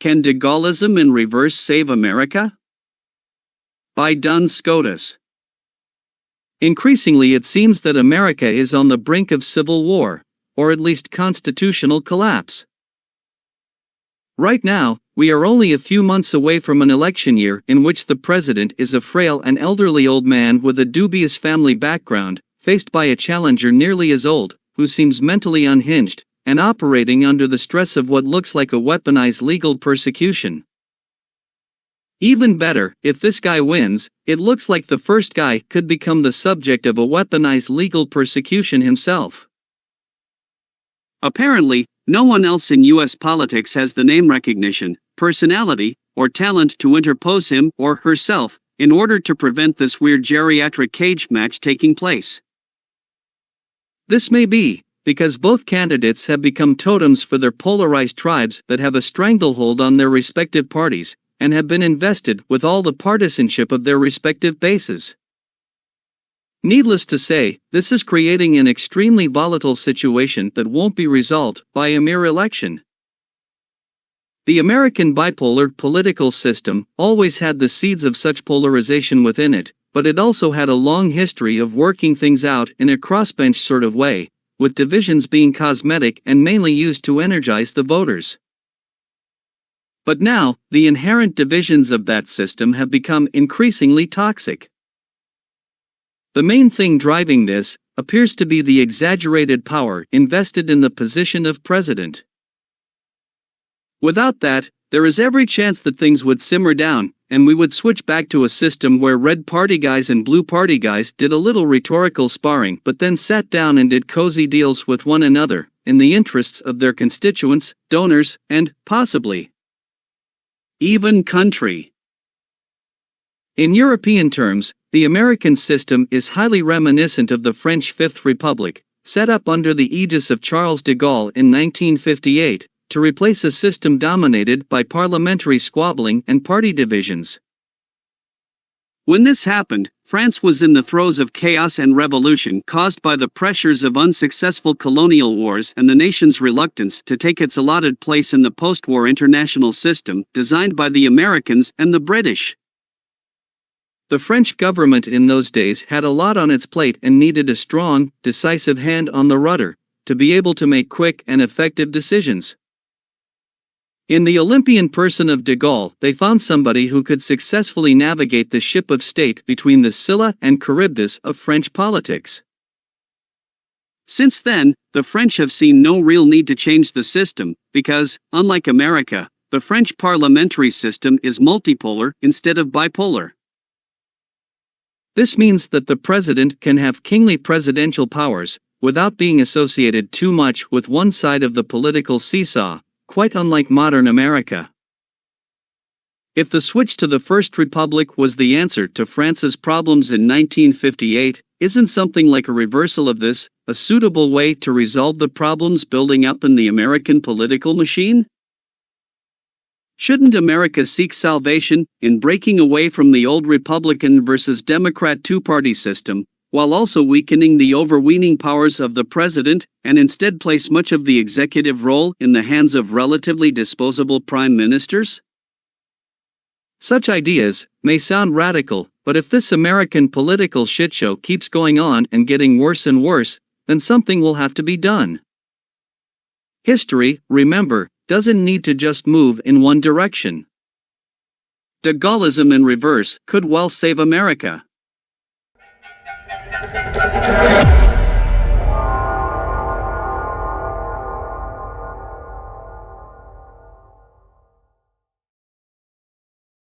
Can de Gaullism in reverse save America? By Duns Scotus. Increasingly it seems that America is on the brink of civil war, or at least constitutional collapse. Right now, we are only a few months away from an election year in which the president is a frail and elderly old man with a dubious family background, faced by a challenger nearly as old, who seems mentally unhinged, and operating under the stress of what looks like a weaponized legal persecution. Even better, if this guy wins, it looks like the first guy could become the subject of a weaponized legal persecution himself. Apparently, no one else in U.S. politics has the name recognition, personality, or talent to interpose him or herself in order to prevent this weird geriatric cage match taking place. This may be because both candidates have become totems for their polarized tribes that have a stranglehold on their respective parties and have been invested with all the partisanship of their respective bases. Needless to say, this is creating an extremely volatile situation that won't be resolved by a mere election. The American bipolar political system always had the seeds of such polarization within it, but it also had a long history of working things out in a crossbench sort of way, with divisions being cosmetic and mainly used to energize the voters. But now, the inherent divisions of that system have become increasingly toxic. The main thing driving this appears to be the exaggerated power invested in the position of president. Without that, there is every chance that things would simmer down, and we would switch back to a system where red party guys and blue party guys did a little rhetorical sparring but then sat down and did cozy deals with one another, in the interests of their constituents, donors, and, possibly, even country. In European terms, the American system is highly reminiscent of the French Fifth Republic, set up under the aegis of Charles de Gaulle in 1958, to replace a system dominated by parliamentary squabbling and party divisions. When this happened, France was in the throes of chaos and revolution caused by the pressures of unsuccessful colonial wars and the nation's reluctance to take its allotted place in the post-war international system designed by the Americans and the British. The French government in those days had a lot on its plate and needed a strong, decisive hand on the rudder to be able to make quick and effective decisions. In the Olympian person of de Gaulle, they found somebody who could successfully navigate the ship of state between the Scylla and Charybdis of French politics. Since then, the French have seen no real need to change the system, because, unlike America, the French parliamentary system is multipolar instead of bipolar. This means that the president can have kingly presidential powers, without being associated too much with one side of the political seesaw, quite unlike modern America. If the switch to the First Republic was the answer to France's problems in 1958, isn't something like a reversal of this a suitable way to resolve the problems building up in the American political machine? Shouldn't America seek salvation in breaking away from the old Republican versus Democrat two-party system, while also weakening the overweening powers of the president, and instead place much of the executive role in the hands of relatively disposable prime ministers? Such ideas may sound radical, but if this American political shitshow keeps going on and getting worse and worse, then something will have to be done. History, remember, doesn't need to just move in one direction. De Gaullism in reverse could well save America.